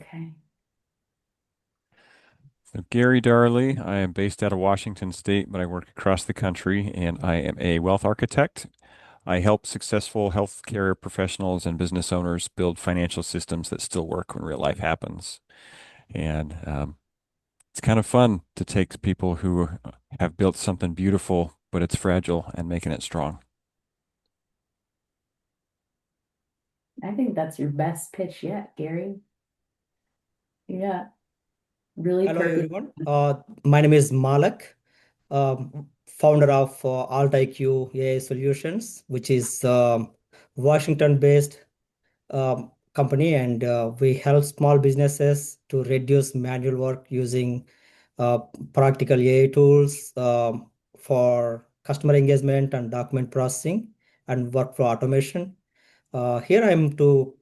Okay. So Gary Darley, I am based out of Washington State, but I work across the country, and I am a wealth architect. I help successful healthcare professionals and business owners build financial systems that still work when real life happens. And it's kind of fun to take people who have built something beautiful, but it's fragile, and making it strong. I think that's your best pitch yet, Gary. Yeah, really Hello, perfect. everyone. My name is Malak, founder of IQ AI Solutions, which is Washington-based company, and we help small businesses to reduce manual work using uh, practical AI tools for customer engagement and document processing and workflow automation. Here I am to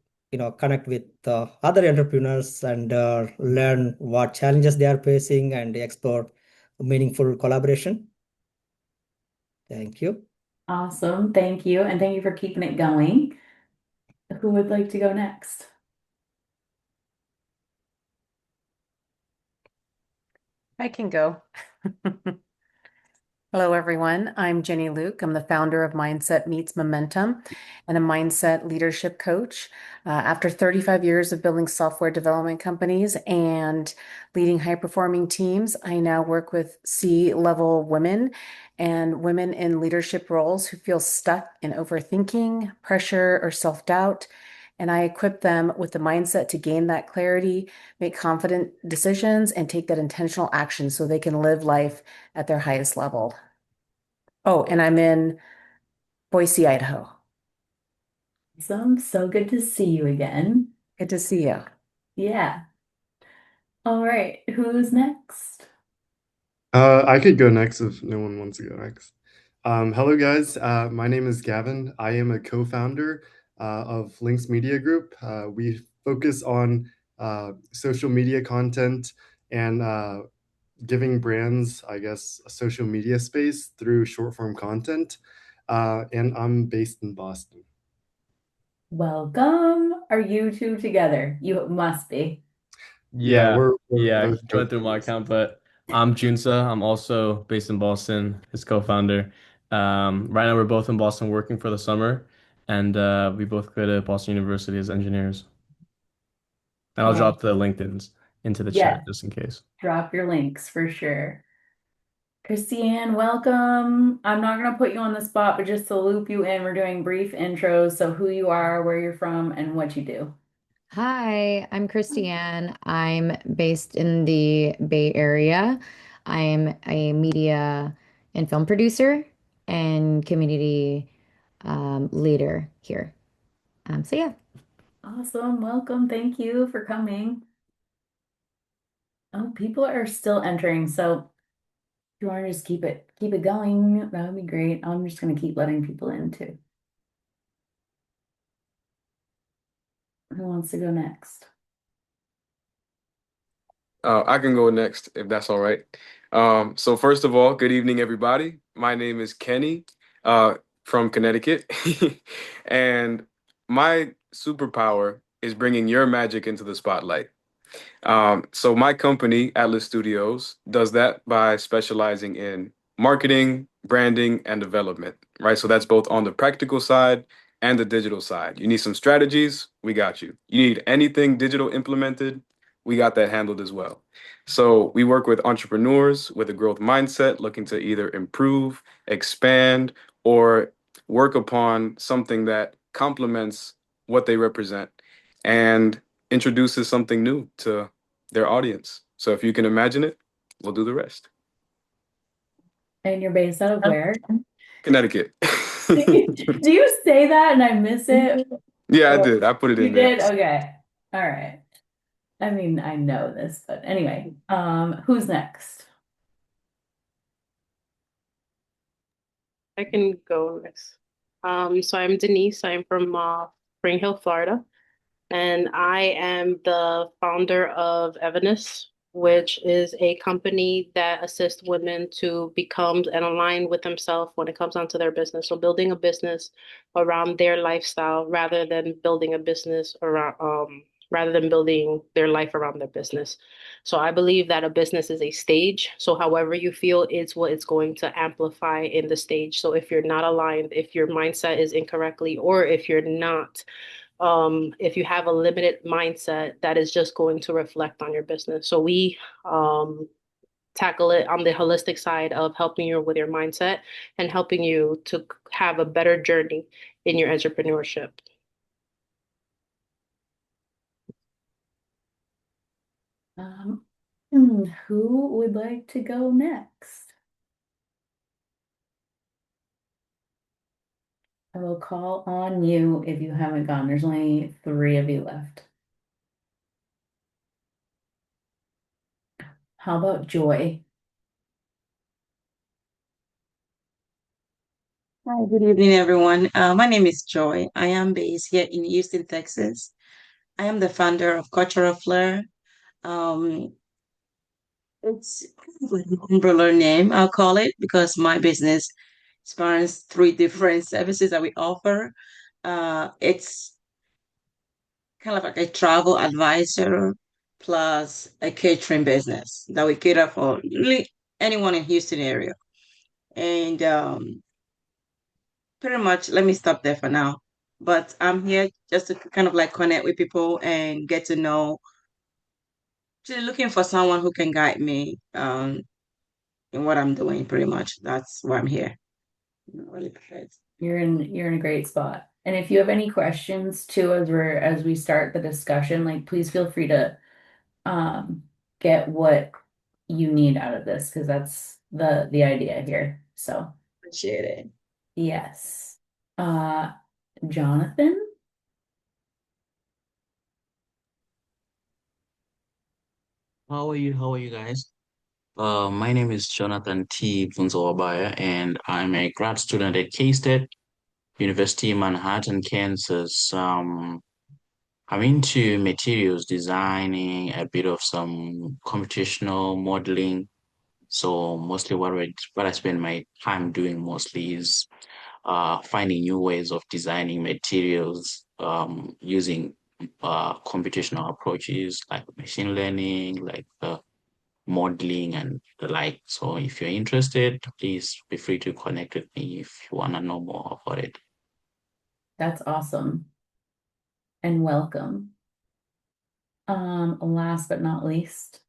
connect with other entrepreneurs and learn what challenges they are facing and explore meaningful collaboration. Thank you. Awesome. Thank you. And thank you for keeping it going. Who would like to go next? I can go. Hello, everyone. I'm Jenny Luke. I'm the founder of Mindset Meets Momentum and a mindset leadership coach. After 35 years of building software development companies and leading high-performing teams, I now work with C-level women and women in leadership roles who feel stuck in overthinking, pressure, or self-doubt. And I equip them with the mindset to gain that clarity, make confident decisions, and take that intentional action so they can live life at their highest level. Oh, and I'm in Boise, Idaho. Awesome. So good to see you again. Good to see you. Yeah. All right. Who's next? I could go next if no one wants to go next. Hello, guys. My name is Gavin. I am a co-founder of Links Media Group. We focus on social media content and giving brands, I guess, a social media space through short form content. And I'm based in Boston. Welcome. Are you two together? You must be. Yeah, Yeah, we're yeah, both he went through my co-founders. account, but I'm Junsa. I'm also based in Boston, his co-founder. Right now we're both in Boston working for the summer, and we both go to Boston University as engineers. And I'll Okay. drop the LinkedIn's into the Yes. chat just in case. Drop your links for sure. Christiane, welcome. I'm not going to put you on the spot, but just to loop you in, we're doing brief intros. So, who you are, where you're from, and what you do. Hi, I'm Christiane. I'm based in the Bay Area. I'm a media and film producer and community leader here. So yeah. Awesome. Welcome. Thank you for coming. Oh, people are still entering. So, if you want to just keep it going, that would be great. I'm just going to keep letting people in too. Who wants to go next? I can go next if that's all right. So first of all, good evening, everybody. My name is Kenny, uh, from Connecticut, and my superpower is bringing your magic into the spotlight. So my company, Atlas Studios, does that by specializing in marketing, branding, and development, right? So that's both on the practical side and the digital side. You need some strategies, we got you. You need anything digital implemented, we got that handled as well. So we work with entrepreneurs with a growth mindset looking to either improve, expand, or work upon something that complements what they represent and introduces something new to their audience. So if you can imagine it, we'll do the rest. And you're based out of where? Connecticut. Do you say that and I miss it? Yeah, I Or did. I put it you in there. did? Okay. All right. I mean, I know this, but anyway, who's next? I can go next. So I'm Denise. I'm from Spring Hill, Florida, and I am the founder of Evanis, which is a company that assists women to become and align with themselves when it comes onto their business. So building a business around their lifestyle rather than building a business rather than building their life around their business. So I believe that a business is a stage. So however you feel is what it's going to amplify in the stage. So if you're not aligned, if your mindset is incorrectly, or if you're not, if you have a limited mindset, that is just going to reflect on your business. So we tackle it on the holistic side of helping you with your mindset and helping you to have a better journey in your entrepreneurship. Um, who would like to go next? I will call on you if you haven't gone. There's only 3 of you left. How about Joy? Hi, good evening, everyone. My name is Joy. I am based here in Houston, Texas. I am the founder of Cultural Flair. Um, it's kind of like an umbrella name, I'll call it, because my business spans 3 different services that we offer. It's kind of like a travel advisor plus a catering business that we cater for really anyone in Houston area. And pretty much, let me stop there for now. But I'm here just to kind of like connect with people and get to know, just looking for someone who can guide me in what I'm doing, pretty much. That's why I'm here. I'm really prepared. You're in a great spot. And if you have any questions too, as we start the discussion, like please feel free to um get what you need out of this because that's the idea here. So Appreciate it. yes. Uh Jonathan? How are you? How are you guys? My name is Jonathan T. Bunzowabaya, and I'm a grad student at K-State, University, Manhattan, Kansas. I'm into materials designing, a bit of some computational modeling. So mostly what I spend my time doing mostly is finding new ways of designing materials using computational approaches like machine learning, like modeling and the like. So if you're interested, please be free to connect with me if you want to know more about it. That's awesome. And welcome. Last but not least.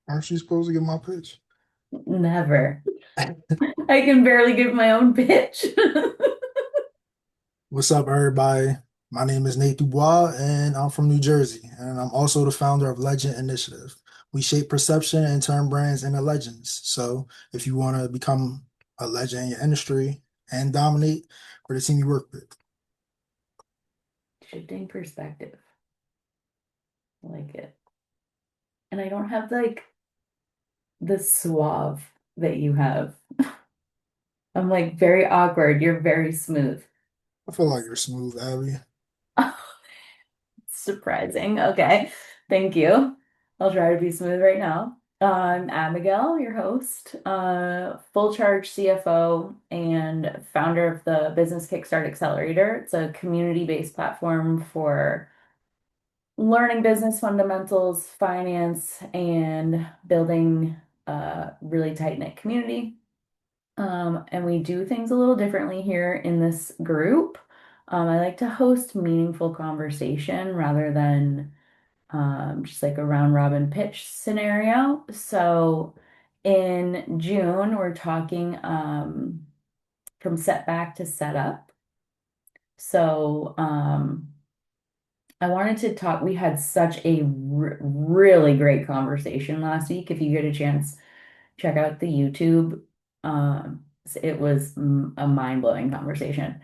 Aren't you supposed to get my pitch? Never. I can barely give my own pitch. What's up, everybody? My name is Nate Dubois, and I'm from New Jersey, and I'm also the founder of Legend Initiative. We shape perception and turn brands into legends. So if you want to become a legend in your industry and dominate, for the team you work with. Shifting perspective. I like it. And I don't have like the suave that you have. I'm like very awkward. You're very smooth. I feel like you're smooth, Abby. Surprising. Okay. Thank you. I'll try to be smooth right now. I'm Abigail, your host, full charge CFO and founder of the Business Kickstart Accelerator. It's a community-based platform for learning business fundamentals, finance, and building a really tight-knit community. And we do things a little differently here in this group. I like to host meaningful conversation rather than just like a round robin pitch scenario. So in June, we're talking from setback to setup. So I wanted to talk, we had such a really great conversation last week. If you get a chance, check out the YouTube. It was a mind-blowing conversation.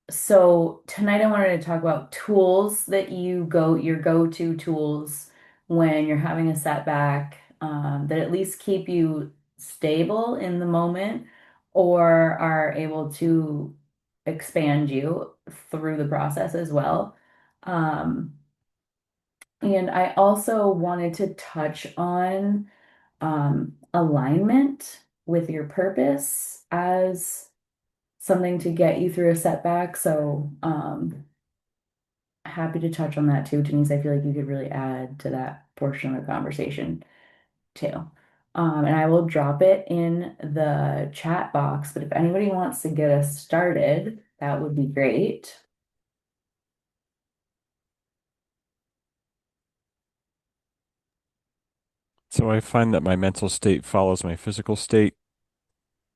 So tonight I wanted to talk about tools that your go-to tools when you're having a setback, that at least keep you stable in the moment or are able to expand you through the process as well. Um, and I also wanted to touch on alignment with your purpose as something to get you through a setback. So, happy to touch on that too, Denise. I feel like you could really add to that portion of the conversation too. And I will drop it in the chat box, but if anybody wants to get us started, that would be great. So I find that my mental state follows my physical state.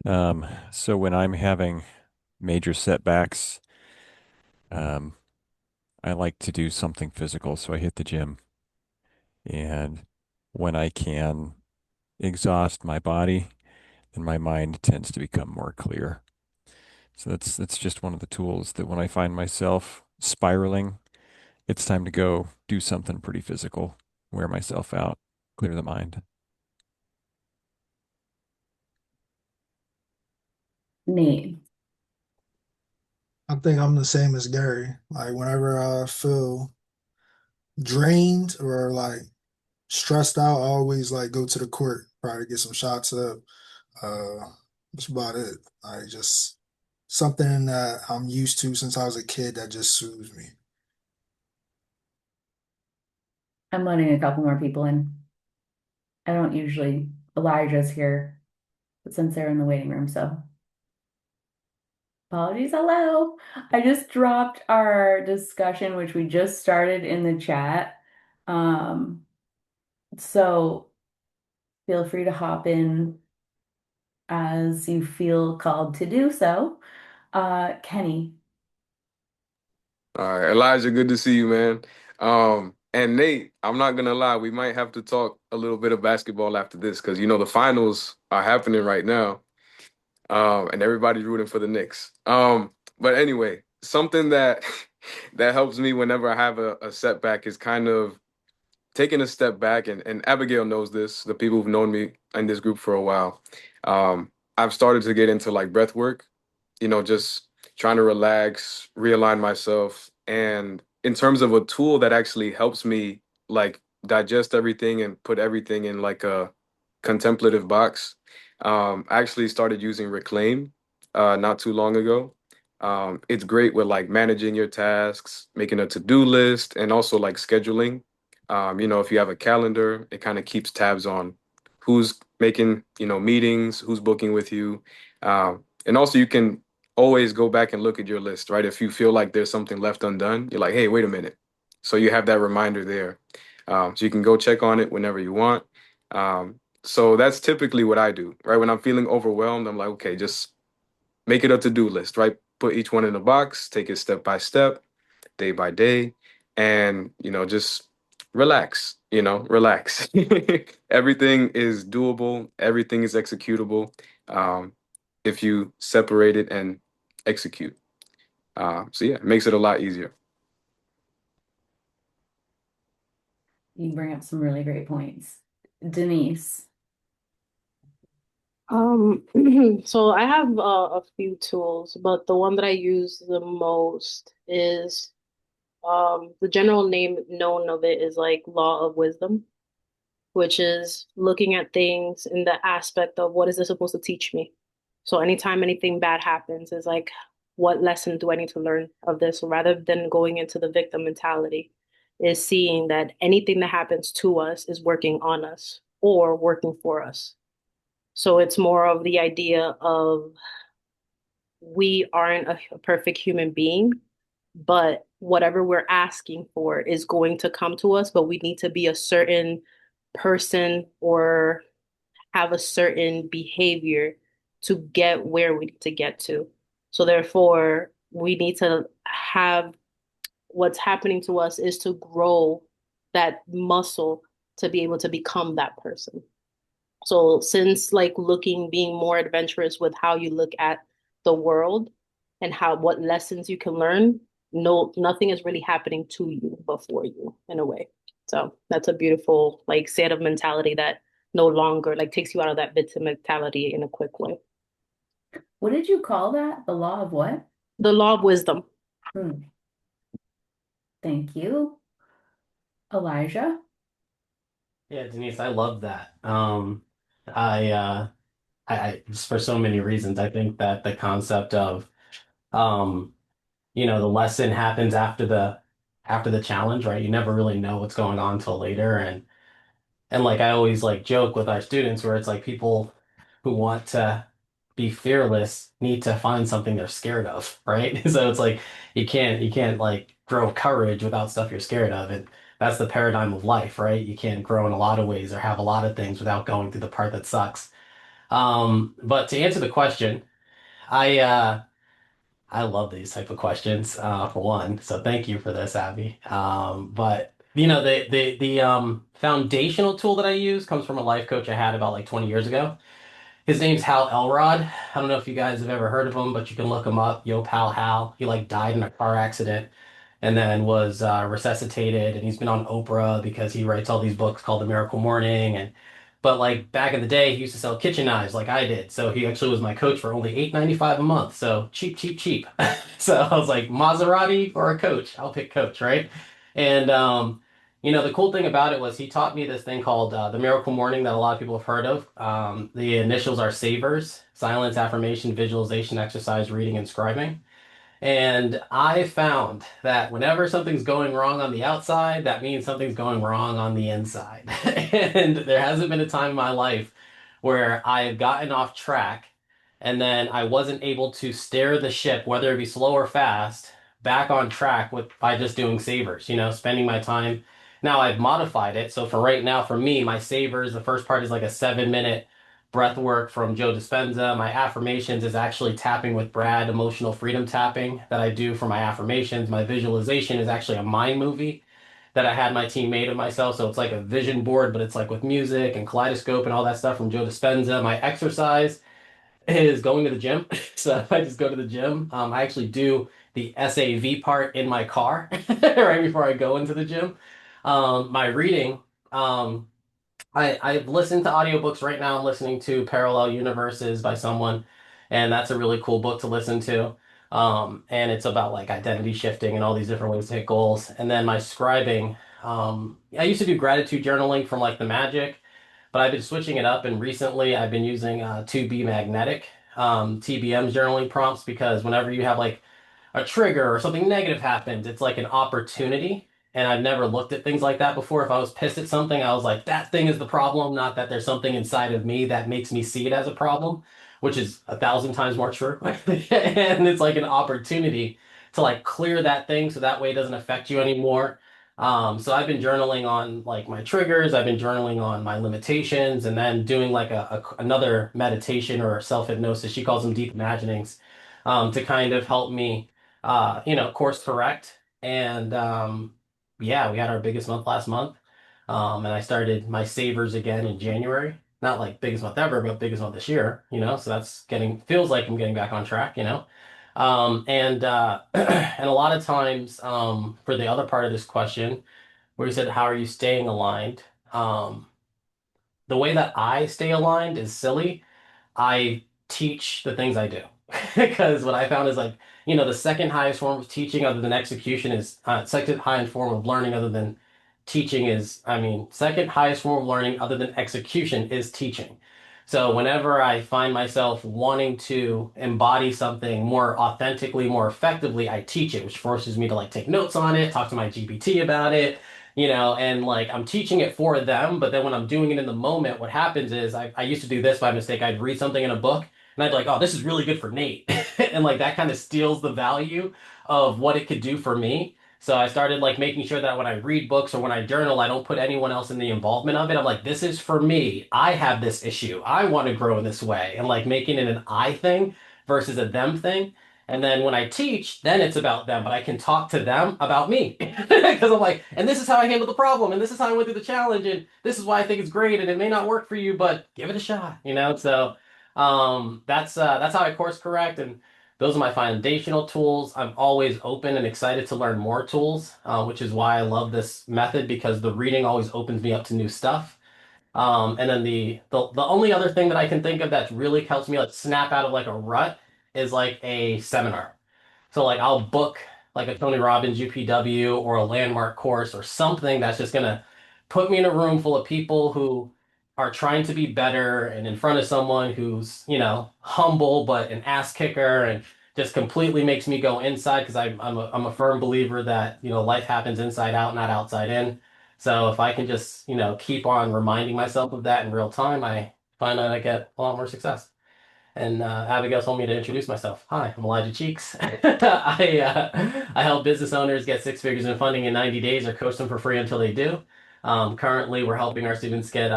So when I'm having major setbacks, um, I like to do something physical. So I hit the gym. And when I can exhaust my body, then my mind tends to become more clear. So that's just one of the tools that when I find myself spiraling, it's time to go do something pretty physical, wear myself out, clear the mind. Nate. I think I'm the same as Gary. Like whenever I feel drained or like stressed out, I always like go to the court, try to get some shots up. Uh, that's about it. I just something that I'm used to since I was a kid that just soothes me. I'm letting a couple more people in. I don't usually, Elijah's here, but since they're in the waiting room, so apologies. Hello. I just dropped our discussion, which we just started in the chat. Um, so feel free to hop in as you feel called to do so. Kenny. All right, Elijah, good to see you, man. And Nate, I'm not gonna lie, we might have to talk a little bit of basketball after this because the finals are happening right now. And everybody's rooting for the Knicks. But anyway, something that that helps me whenever I have a setback is kind of taking a step back, and Abigail knows this, the people who've known me in this group for a while. I've started to get into like breath work, just trying to relax, realign myself. And in terms of a tool that actually helps me like digest everything and put everything in like a contemplative box, I actually started using Reclaim not too long ago. It's great with like managing your tasks, making a to-do list, and also like scheduling. If you have a calendar, it kind of keeps tabs on who's making, meetings, who's booking with you. And also you can always go back and look at your list, right? If you feel like there's something left undone, you're like, hey, wait a minute. So you have that reminder there. So you can go check on it whenever you want. So that's typically what I do, right? When I'm feeling overwhelmed, I'm like, okay, just make it a to-do list, right? Put each one in a box, take it step by step, day by day, and just relax, relax. Everything is doable, everything is executable, um, if you separate it and execute. So yeah, it makes it a lot easier. You bring up some really great points. Denise. Um, so I have a few tools, but the one that I use the most is the general name known of it is like law of wisdom, which is looking at things in the aspect of what is this supposed to teach me? So anytime anything bad happens, is like, what lesson do I need to learn of this? Rather than going into the victim mentality, is seeing that anything that happens to us is working on us or working for us. So it's more of the idea of we aren't a perfect human being, but whatever we're asking for is going to come to us, but we need to be a certain person or have a certain behavior to get where we need to get to. So therefore, we need to have what's happening to us is to grow that muscle to be able to become that person. So since like looking, being more adventurous with how you look at the world and how what lessons you can learn, no, nothing is really happening to you but for you in a way. So that's a beautiful like set of mentality that no longer like takes you out of that victim mentality in a quick way. What did you call that? The law of what? The law of wisdom. Hmm. Thank you. Elijah. Yeah, Denise, I love that. I just for so many reasons, I think that the concept of Um, the lesson happens after the challenge, right? You never really know what's going on till later. And like I always like joke with our students where it's like people who want to be fearless need to find something they're scared of, right? So it's like you can't like grow courage without stuff you're scared of. And that's the paradigm of life, right? You can't grow in a lot of ways or have a lot of things without going through the part that sucks. But to answer the question, I uh I love these type of questions, for one. So thank you for this, Abby. But the foundational tool that I use comes from a life coach I had about like 20 years ago. His name's Hal Elrod. I don't know if you guys have ever heard of him, but you can look him up. Yo, pal Hal. He like died in a car accident and then was resuscitated. And he's been on Oprah because he writes all these books called The Miracle Morning. And but like back in the day, he used to sell kitchen knives like I did. So he actually was my coach for only $8.95 a month. So cheap, cheap, cheap. So I was like, Maserati or a coach? I'll pick coach, right? And the cool thing about it was he taught me this thing called the Miracle Morning that a lot of people have heard of. The initials are SAVERS: silence, affirmation, visualization, exercise, reading, and scribing. And I found that whenever something's going wrong on the outside, that means something's going wrong on the inside. And there hasn't been a time in my life where I have gotten off track and then I wasn't able to steer the ship, whether it be slow or fast, back on track with by just doing savers, spending my time. Now I've modified it. So for right now, for me, my savers, the first part is like a 7 minute breath work from Joe Dispenza. My affirmations is actually tapping with Brad, emotional freedom tapping that I do for my affirmations. My visualization is actually a mind movie that I had my team made of myself. So it's like a vision board, but it's like with music and kaleidoscope and all that stuff from Joe Dispenza. My exercise is going to the gym. So I just go to the gym. I actually do the SAV part in my car right before I go into the gym. My reading. Um, I've listened to audiobooks right now. I'm listening to Parallel Universes by someone, and that's a really cool book to listen to. And it's about like identity shifting and all these different ways to hit goals. And then my scribing, I used to do gratitude journaling from like the Magic, but I've been switching it up. And recently I've been using 2B Magnetic, TBM's journaling prompts because whenever you have like a trigger or something negative happens, it's like an opportunity. And I've never looked at things like that before. If I was pissed at something, I was like, that thing is the problem, not that there's something inside of me that makes me see it as a problem, which is 1,000 times more true. And it's like an opportunity to like clear that thing so that way it doesn't affect you anymore. So I've been journaling on like my triggers, I've been journaling on my limitations, and then doing like another meditation or self-hypnosis. She calls them deep imaginings, to kind of help me course correct. And yeah, we had our biggest month last month. And I started my savers again in January. Not like biggest month ever, but biggest month this year. So that's feels like I'm getting back on track. And a lot of times, for the other part of this question, where you said, how are you staying aligned? Um, the way that I stay aligned is silly. I teach the things I do. Because what I found is like, the second highest form of teaching other than execution is second highest form of learning other than teaching is, I mean, second highest form of learning other than execution is teaching. So whenever I find myself wanting to embody something more authentically, more effectively, I teach it, which forces me to like take notes on it, talk to my GPT about it, and like I'm teaching it for them, but then when I'm doing it in the moment, what happens is I used to do this by mistake. I'd read something in a book and I'd be like, oh, this is really good for Nate. And like that kind of steals the value of what it could do for me. So I started like making sure that when I read books or when I journal, I don't put anyone else in the involvement of it. I'm like, this is for me. I have this issue. I want to grow in this way. And like making it an I thing versus a them thing. And then when I teach, then it's about them, but I can talk to them about me. Because I'm like, and this is how I handled the problem, and this is how I went through the challenge, and this is why I think it's great, and it may not work for you, but give it a shot. So that's how I course correct, and those are my foundational tools. I'm always open and excited to learn more tools, which is why I love this method because the reading always opens me up to new stuff. And then the only other thing that I can think of that really helps me like snap out of like a rut is like a seminar. So like I'll book like a Tony Robbins UPW or a landmark course or something that's just gonna put me in a room full of people who are trying to be better and in front of someone who's, humble but an ass kicker and just completely makes me go inside because I'm a firm believer that, life happens inside out, not outside in. So if I can just, keep on reminding myself of that in real time, I find that I get a lot more success. And Abigail told me to introduce myself. Hi, I'm Elijah Cheeks. I help business owners get six figures in funding in 90 days or coach them for free until they do. Currently, we're helping our students get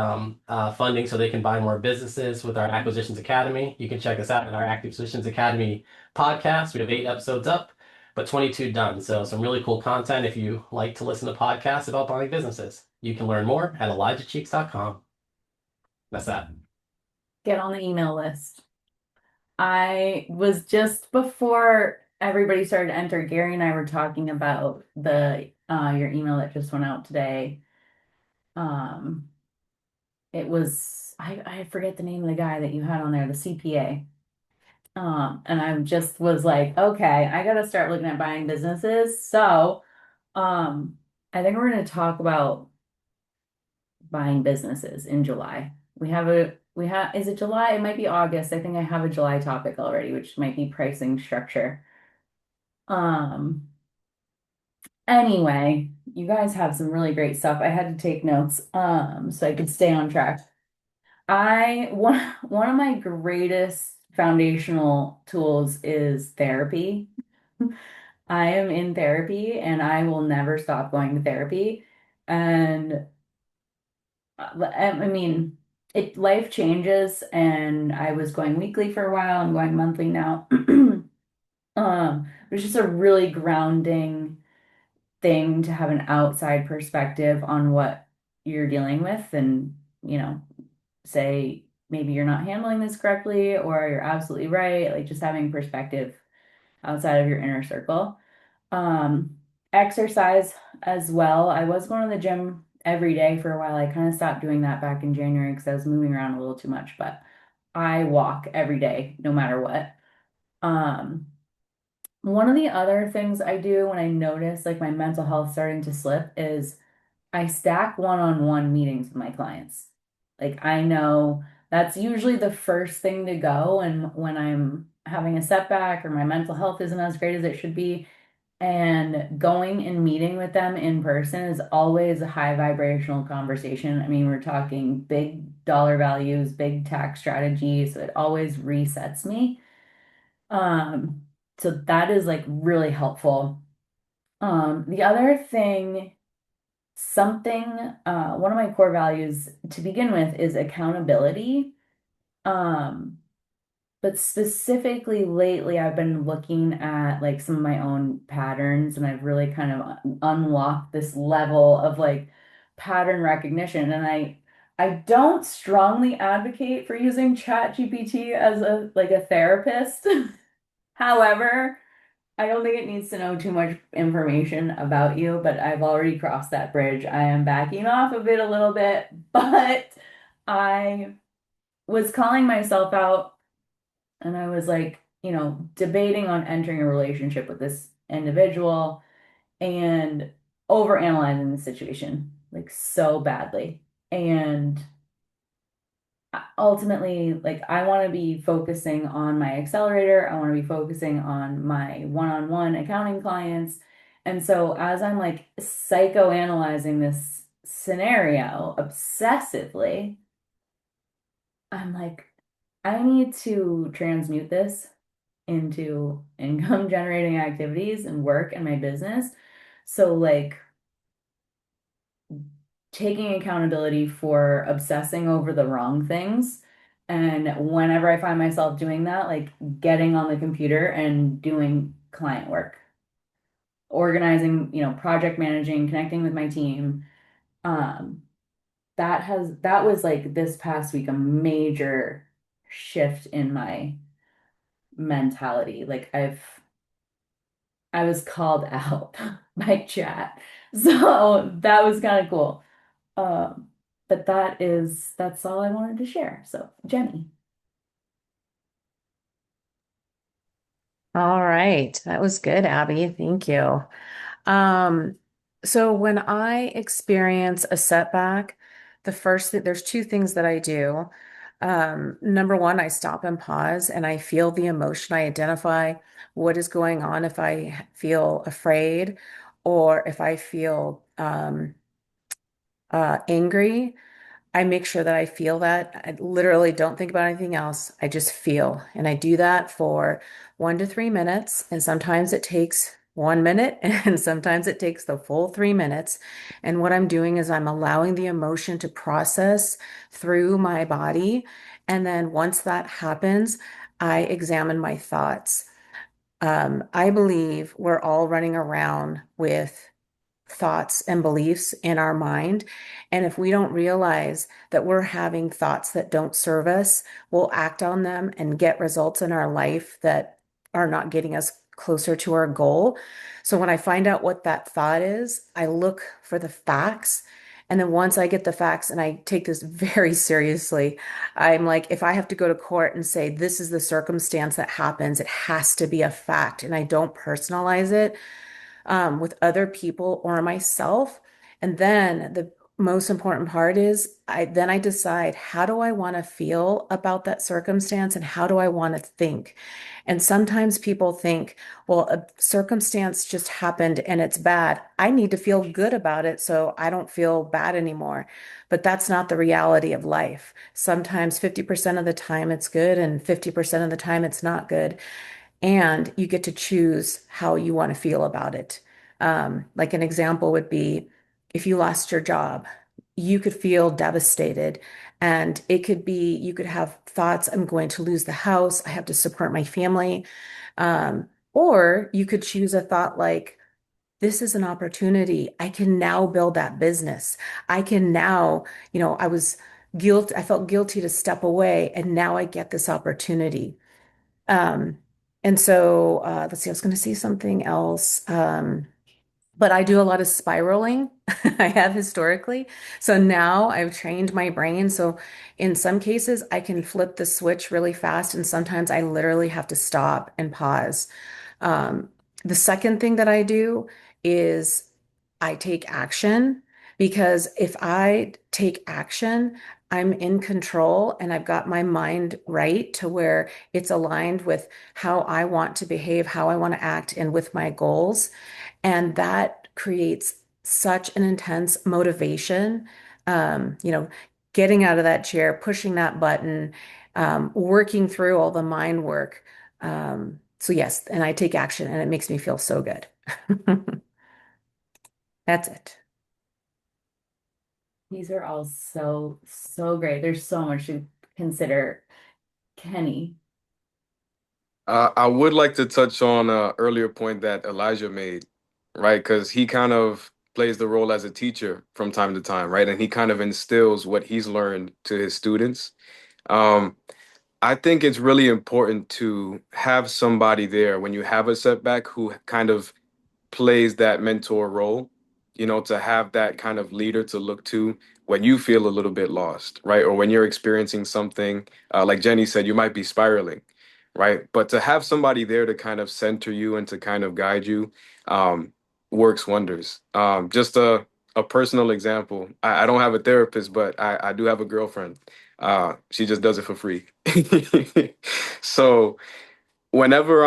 funding so they can buy more businesses with our Acquisitions Academy. You can check us out in our Acquisitions Academy podcast. We have 8 episodes up, but 22 done. So some really cool content if you like to listen to podcasts about buying businesses. You can learn more at ElijahCheeks.com. That's that. Get on the email list. I was just before everybody started to enter, Gary and I were talking about the your email that just went out today. Um, it was I forget the name of the guy that you had on there, the CPA. And I just was like, okay, I gotta start looking at buying businesses. So, I think we're gonna talk about buying businesses in July. Is it July? It might be August. I think I have a July topic already, which might be pricing structure. Um, anyway, you guys have some really great stuff. I had to take notes, so I could stay on track. One of my greatest foundational tools is therapy. I am in therapy and I will never stop going to therapy. And I mean, life changes, and I was going weekly for a while. I'm going monthly now. It was just a really grounding thing to have an outside perspective on what you're dealing with, and say maybe you're not handling this correctly, or you're absolutely right. Like just having perspective outside of your inner circle. Um, Exercise as well. I was going to the gym every day for a while. I kind of stopped doing that back in January because I was moving around a little too much, but I walk every day, no matter what. Um, one of the other things I do when I notice like my mental health starting to slip is I stack one-on-one meetings with my clients. Like I know that's usually the first thing to go, and when I'm having a setback or my mental health isn't as great as it should be, and going and meeting with them in person is always a high vibrational conversation. I mean, we're talking big dollar values, big tax strategies, so it always resets me. Um, so that is like really helpful. The other thing, something, one of my core values to begin with is accountability. Um, but specifically lately, I've been looking at like some of my own patterns, and I've really kind of unlocked this level of like pattern recognition. And I don't strongly advocate for using ChatGPT as a therapist. However, I don't think it needs to know too much information about you, but I've already crossed that bridge. I am backing off of it a little bit, but I was calling myself out, and I was like, debating on entering a relationship with this individual and overanalyzing the situation like so badly. And ultimately, like I want to be focusing on my accelerator. I want to be focusing on my one-on-one accounting clients. And so as I'm like psychoanalyzing this scenario obsessively, I'm like, I need to transmute this into income generating activities and work and my business. So like taking accountability for obsessing over the wrong things. And whenever I find myself doing that, like getting on the computer and doing client work, organizing, project managing, connecting with my team. Um, that was like this past week a major shift in my mentality. Like I was called out by chat. So that was kind of cool. Um, but that's all I wanted to share. So, Jenny. All right. That was good, Abby. Thank you. Um, so when I experience a setback, there's two things that I do. Number one, I stop and pause and I feel the emotion. I identify what is going on if I feel afraid or if I feel angry. I make sure that I feel that. I literally don't think about anything else. I just feel. And I do that for 1 to 3 minutes. And sometimes it takes 1 minute and sometimes it takes the full 3 minutes. And what I'm doing is I'm allowing the emotion to process through my body. And then once that happens, I examine my thoughts. I believe we're all running around with thoughts and beliefs in our mind. And if we don't realize that we're having thoughts that don't serve us, we'll act on them and get results in our life that are not getting us closer to our goal. So when I find out what that thought is, I look for the facts. And then once I get the facts, and I take this very seriously, I'm like, if I have to go to court and say, this is the circumstance that happens, it has to be a fact, and I don't personalize it with other people or myself. And then the most important part is I decide, how do I want to feel about that circumstance and how do I want to think? And sometimes people think, well, a circumstance just happened and it's bad. I need to feel good about it so I don't feel bad anymore. But that's not the reality of life. Sometimes 50% of the time it's good and 50% of the time it's not good, and you get to choose how you want to feel about it. Like an example would be if you lost your job, you could feel devastated, and it could be you could have thoughts, I'm going to lose the house, I have to support my family. Or you could choose a thought like, this is an opportunity. I can now build that business. I can now, I felt guilty to step away, and now I get this opportunity. Um, and so let's see, I was going to say something else. But I do a lot of spiraling. I have historically. So now I've trained my brain. So in some cases, I can flip the switch really fast. And sometimes I literally have to stop and pause. Um, the second thing that I do is I take action, because if I take action, I'm in control and I've got my mind right to where it's aligned with how I want to behave, how I want to act, and with my goals. And that creates such an intense motivation. Um, you know, Getting out of that chair, pushing that button, working through all the mind work. So yes, and I take action and it makes me feel so good. That's it. These are all so, so great. There's so much to consider. Kenny. I would like to touch on an earlier point that Elijah made, right? Because he kind of plays the role as a teacher from time to time, right? And he kind of instills what he's learned to his students. Um, I think it's really important to have somebody there when you have a setback who kind of plays that mentor role, to have that kind of leader to look to when you feel a little bit lost, right? Or when you're experiencing something, like Jenny said, you might be spiraling, right? But to have somebody there to kind of center you and to kind of guide you, um, works wonders. Just a personal example. I don't have a therapist, but I do have a girlfriend. She just does it for free. So whenever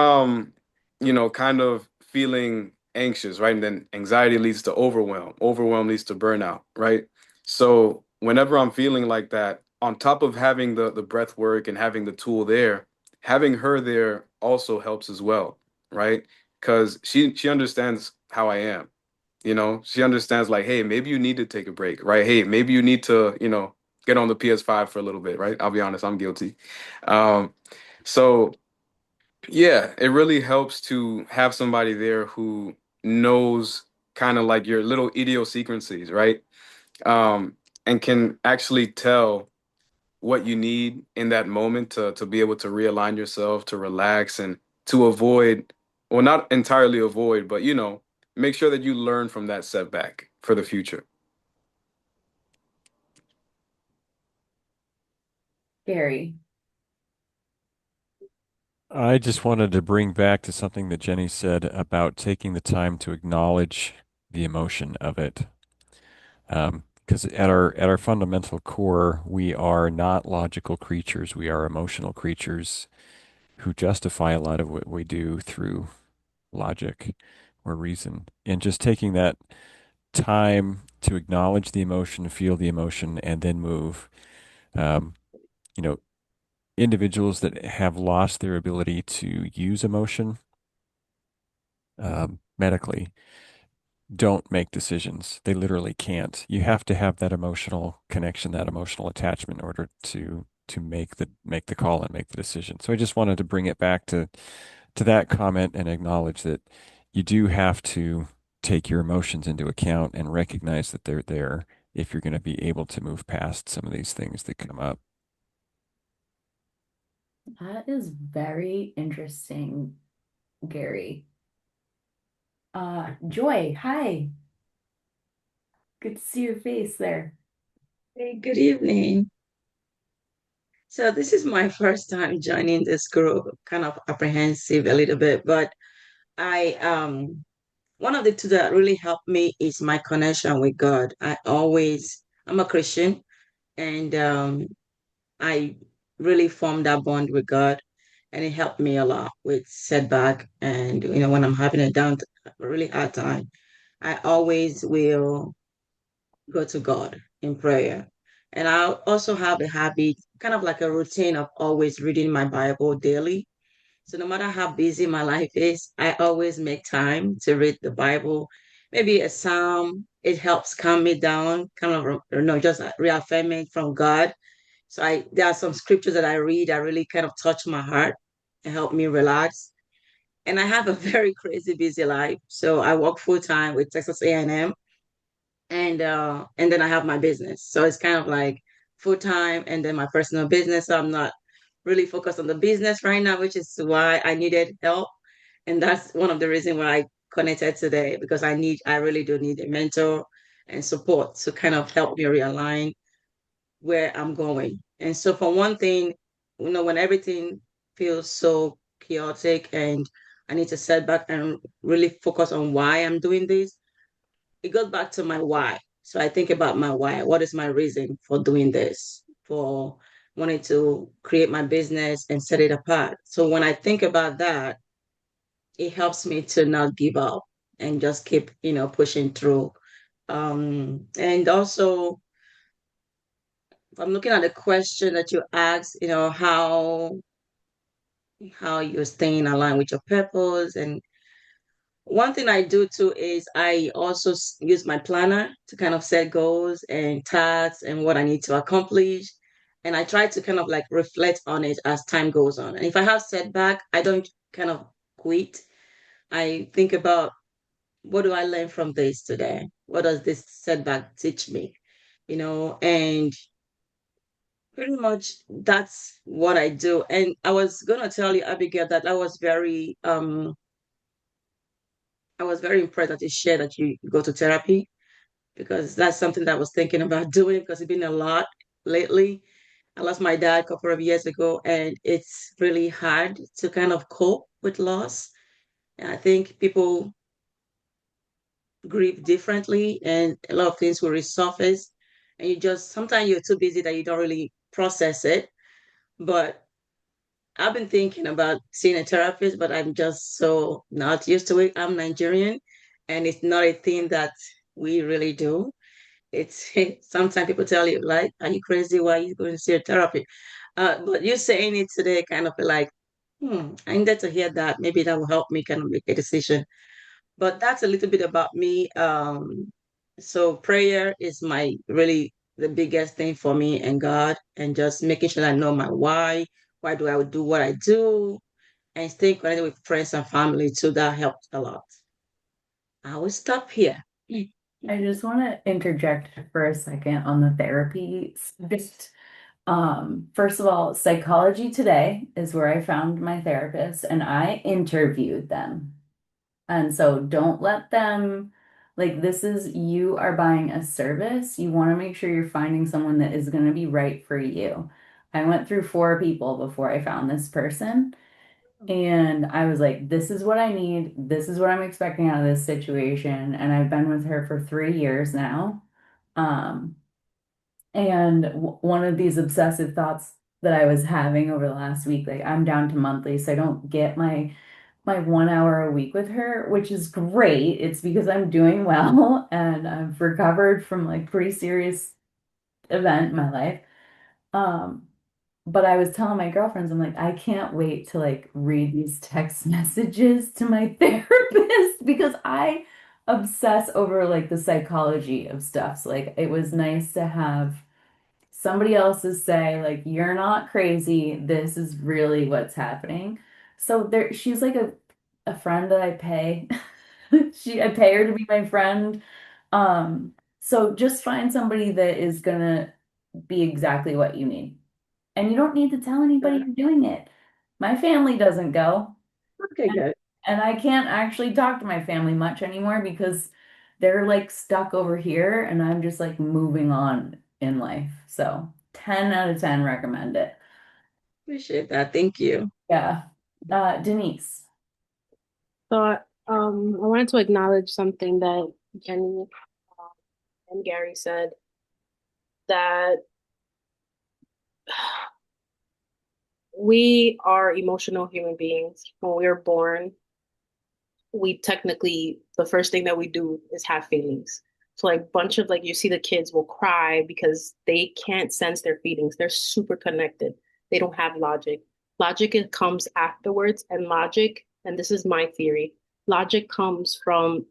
kind of feeling anxious, right? And then anxiety leads to overwhelm leads to burnout, right? So whenever I'm feeling like that, on top of having the breath work and having the tool there, having her there also helps as well, right? Because she understands how I am. She understands, like, hey, maybe you need to take a break, right? Hey, maybe you need to, get on the PS5 for a little bit, right? I'll be honest, I'm guilty. So yeah, it really helps to have somebody there who knows kind of like your little idiosyncrasies, right? Um, and can actually tell what you need in that moment to be able to realign yourself, to relax, and to avoid, well, not entirely avoid, but make sure that you learn from that setback for the future. Gary. I just wanted to bring back to something that Jenny said about taking the time to acknowledge the emotion of it. because at our fundamental core, we are not logical creatures. We are emotional creatures who justify a lot of what we do through logic or reason. And just taking that time to acknowledge the emotion, feel the emotion, and then move. Um, you know, individuals that have lost their ability to use emotion medically don't make decisions. They literally can't. You have to have that emotional connection, that emotional attachment in order to make the call and make the decision. So I just wanted to bring it back to that comment and acknowledge that you do have to take your emotions into account and recognize that they're there if you're going to be able to move past some of these things that come up. That is very interesting, Gary. Joy, hi. Good to see your face there. Hey, good evening. So this is my first time joining this group, kind of apprehensive a little bit, but I one of the two that really helped me is my connection with God. I'm a Christian, and I really formed that bond with God, and it helped me a lot with setback. And when I'm having a really hard time, I always will go to God in prayer. And I also have a habit, kind of like a routine of always reading my Bible daily. So no matter how busy my life is, I always make time to read the Bible. Maybe a psalm, it helps calm me down, kind of, just reaffirming from God. So there are some scriptures that I read that really kind of touch my heart and help me relax. And I have a very crazy busy life. So I work full time with Texas A&M, and then I have my business. So it's kind of like full time and then my personal business. So I'm not really focused on the business right now, which is why I needed help. And that's one of the reasons why I connected today, because I really do need a mentor and support to kind of help me realign where I'm going. And so for one thing, when everything feels so chaotic and I need to set back and really focus on why I'm doing this, it goes back to my why. So I think about my why. What is my reason for doing this? For wanting to create my business and set it apart. So when I think about that, it helps me to not give up and just keep, pushing through. And also, if I'm looking at the question that you asked, how you're staying aligned with your purpose. And one thing I do too is I also use my planner to kind of set goals and tasks and what I need to accomplish. And I try to kind of like reflect on it as time goes on. And if I have setback, I don't kind of quit. I think about, what do I learn from this today? What does this setback teach me? And pretty much that's what I do. And I was gonna tell you, Abigail, that I was very impressed that you shared that you go to therapy, because that's something that I was thinking about doing, because it's been a lot lately. I lost my dad a couple of years ago, and it's really hard to kind of cope with loss. And I think people grieve differently, and a lot of things will resurface. And sometimes you're too busy that you don't really process it. But I've been thinking about seeing a therapist, but I'm just so not used to it. I'm Nigerian, and it's not a thing that we really do. It's sometimes people tell you, like, are you crazy? Why are you going to see a therapy? But you saying it today kind of like, I needed to hear that. Maybe that will help me kind of make a decision. But that's a little bit about me. So prayer is my really the biggest thing for me and God, and just making sure I know my why. Why do I do what I do? And stay connected with friends and family too. That helped a lot. I will stop here. I just want to interject for a second on the therapy subject. First of all, Psychology Today is where I found my therapist and I interviewed them. And so don't let them, like, you are buying a service. You want to make sure you're finding someone that is going to be right for you. I went through four people before I found this person. And I was like, this is what I need. This is what I'm expecting out of this situation. And I've been with her for 3 years now. Um, and one of these obsessive thoughts that I was having over the last week, like I'm down to monthly, so I don't get my 1 hour a week with her, which is great. It's because I'm doing well and I've recovered from like pretty serious event in my life. Um, but I was telling my girlfriends, I'm like, I can't wait to like read these text messages to my therapist because I obsess over like the psychology of stuff. So like it was nice to have somebody else's say, like, you're not crazy. This is really what's happening. So there, she's like a friend that I pay. I pay her to be my friend. So just find somebody that is gonna be exactly what you need. And you don't need to tell anybody Good. you're doing it. My family doesn't go, Okay, good. and I can't actually talk to my family much anymore because they're like stuck over here and I'm just like moving on in life. So 10 out of 10 recommend it. Appreciate that. Thank you. Yeah. Denise. So, I wanted to acknowledge something that Jenny and Gary said that we are emotional human beings. When we are born, we technically, the first thing that we do is have feelings. So like bunch of like you see the kids will cry because they can't sense their feelings. They're super connected. They don't have logic. Logic it comes afterwards, and logic, and this is my theory, logic comes from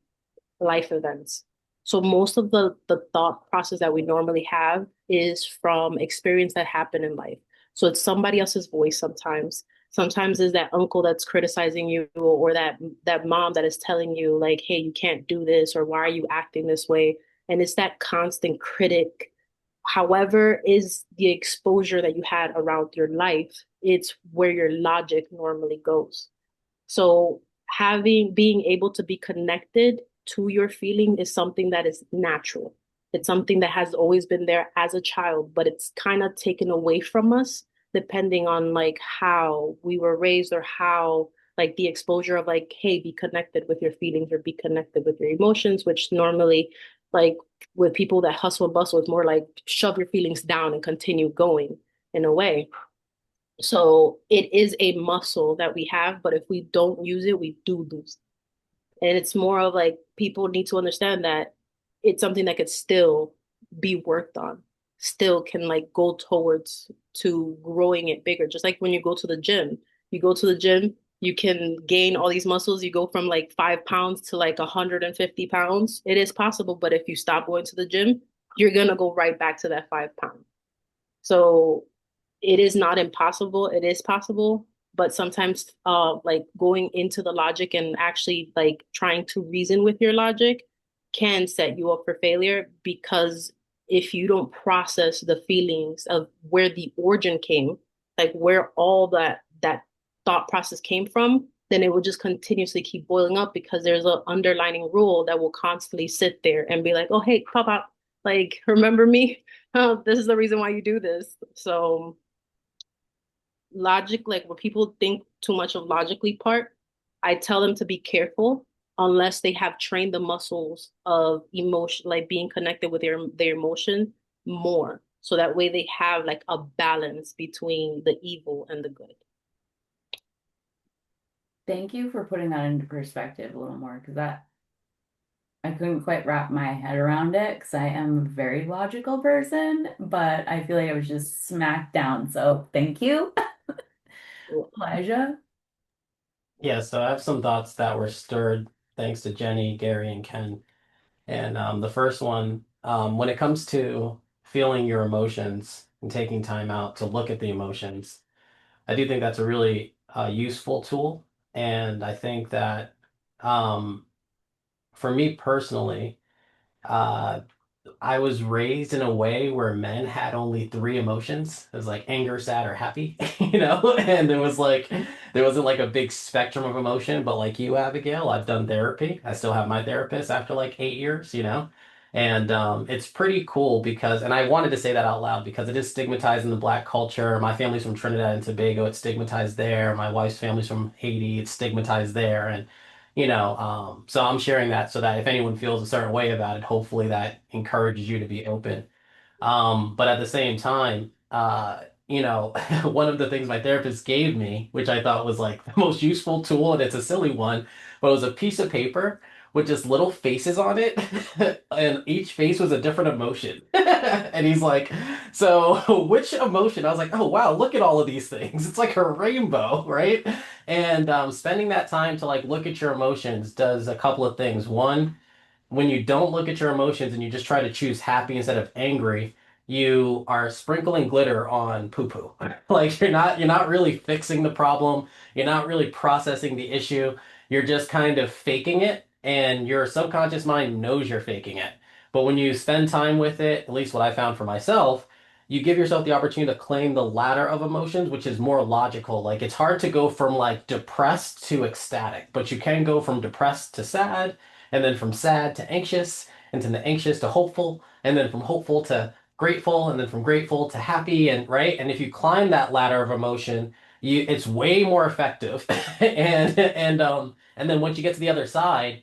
life events. So most of the thought process that we normally have is from experience that happened in life. So it's somebody else's voice sometimes. Sometimes is that uncle that's criticizing you or that mom that is telling you like, hey, you can't do this or why are you acting this way? And it's that constant critic. However, is the exposure that you had around your life, it's where your logic normally goes. So being able to be connected to your feeling is something that is natural. It's something that has always been there as a child, but it's kind of taken away from us depending on like how we were raised or how like the exposure of like, hey, be connected with your feelings or be connected with your emotions, which normally like with people that hustle and bustle, it's more like shove your feelings down and continue going in a way. So it is a muscle that we have, but if we don't use it, we do lose. And it's more of like people need to understand that it's something that could still be worked on, still can like go towards to growing it bigger. Just like when you go to the gym, you can gain all these muscles. You go from like 5 pounds to like 150 pounds. It is possible, but if you stop going to the gym, you're gonna go right back to that 5 pound. So it is not impossible. It is possible, but sometimes like going into the logic and actually like trying to reason with your logic can set you up for failure because if you don't process the feelings of where the origin came, like where all that thought process came from, then it will just continuously keep boiling up because there's an underlining rule that will constantly sit there and be like, oh hey, pop out, like remember me? Oh, this is the reason why you do this. So logic, like when people think too much of logically part, I tell them to be careful unless they have trained the muscles of emotion, like being connected with their emotion more. So that way they have like a balance between the evil and the good. Thank you for putting that into perspective a little more because that I couldn't quite wrap my head around it because I am a very logical person, but I feel like I was just smacked down. So thank you, Elijah. Yeah, so I have some thoughts that were stirred thanks to Jenny, Gary, and Ken. And the first one, when it comes to feeling your emotions and taking time out to look at the emotions, I do think that's a really useful tool. And I think that um, for me personally, uh, I was raised in a way where men had only three emotions. It was like anger, sad, or happy, you know? And there wasn't like a big spectrum of emotion, but like you, Abigail, I've done therapy. I still have my therapist after like 8 years, you know? And it's pretty cool because, and I wanted to say that out loud because it is stigmatized in the Black culture. My family's from Trinidad and Tobago, it's stigmatized there. My wife's family's from Haiti, it's stigmatized there. So I'm sharing that so that if anyone feels a certain way about it, hopefully that encourages you to be open. But at the same time, one of the things my therapist gave me, which I thought was like the most useful tool, and it's a silly one, but it was a piece of paper with just little faces on it, and each face was a different emotion. And he's like, "So, which emotion?" I was like, "Oh, wow, look at all of these things. It's like a rainbow, right?" And spending that time to like look at your emotions does a couple of things. One, when you don't look at your emotions and you just try to choose happy instead of angry, you are sprinkling glitter on poo-poo. Like you're not really fixing the problem. You're not really processing the issue. You're just kind of faking it, and your subconscious mind knows you're faking it. But when you spend time with it, at least what I found for myself, you give yourself the opportunity to claim the ladder of emotions, which is more logical. Like it's hard to go from like depressed to ecstatic, but you can go from depressed to sad, and then from sad to anxious, and then the anxious to hopeful, and then from hopeful to grateful, and then from grateful to happy, and right. And if you climb that ladder of emotion, it's way more effective. And then once you get to the other side,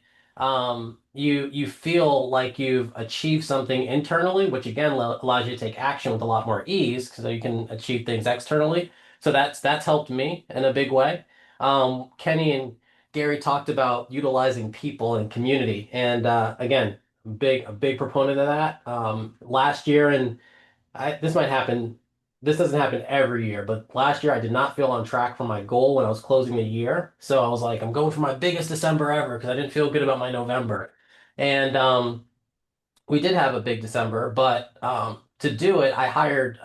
you feel like you've achieved something internally, which again allows you to take action with a lot more ease, so you can achieve things externally. So that's helped me in a big way. Kenny and Gary talked about utilizing people and community, and again, a big proponent of that. Last year, and this might happen. This doesn't happen every year, but last year I did not feel on track for my goal when I was closing the year. So I was like, I'm going for my biggest December ever because I didn't feel good about my November. And we did have a big December, but to do it, I hired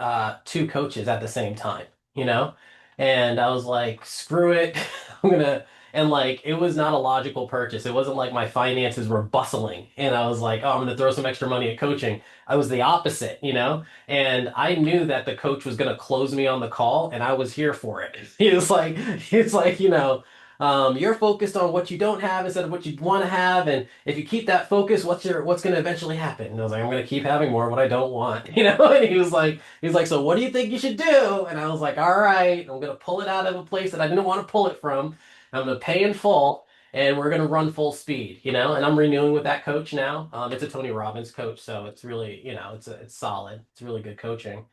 two coaches at the same time, you know? And I was like, screw it. I'm gonna, and like, it was not a logical purchase. It wasn't like my finances were bustling. And I was like, oh, I'm gonna throw some extra money at coaching. I was the opposite, you know? And I knew that the coach was gonna close me on the call, and I was here for it. He was like, you're focused on what you don't have instead of what you want to have, and if you keep that focus, what's going to eventually happen? And I was like, I'm going to keep having more of what I don't want, you know. And he was like, so what do you think you should do? And I was like, all right, I'm going to pull it out of a place that I didn't want to pull it from. I'm going to pay in full, and we're going to run full speed, you know. And I'm renewing with that coach now. It's a Tony Robbins coach, so it's really, it's solid. It's really good coaching.